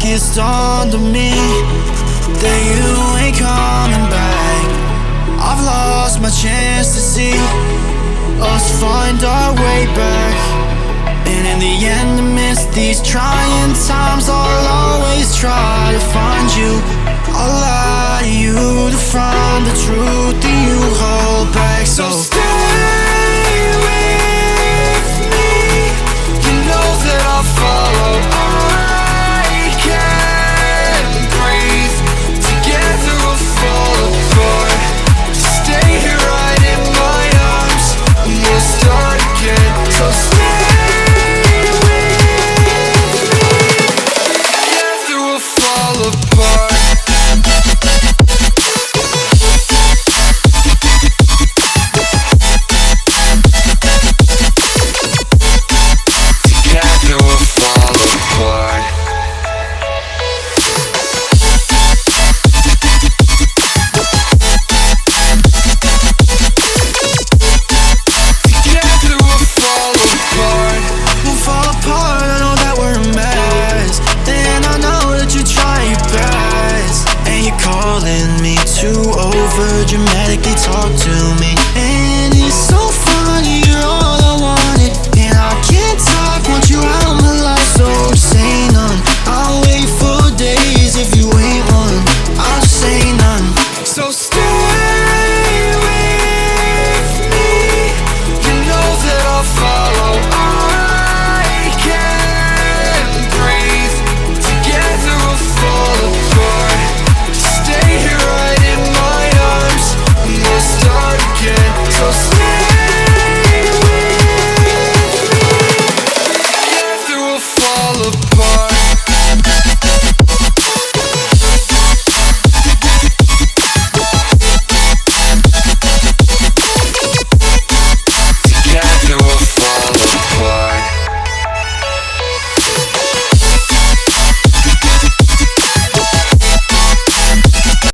think it's dawned on me that you ain't coming back. I've lost my chance to see us find our way back. And in the end, amidst these trying times, I'll always try to find you. I'll allow you to find the truth that you hold back. So stay with me. You know that I'll follow. I can't breathe. Together we'll fall apart. Stay here right in my arms, and we'll start again. So stay with me. Together we'll fall apart. Dramatically talk to me, and it's so funny, you're all I wanted, and I can't talk, want you out of my life, so say none. I'll wait for days if you ain't one, I'll say none. So stay with me, you know that I'll follow. I can't breathe, together we'll fall apart. Stay here right in my arms, we'll start again. So stay with me. Together we'll fall apart.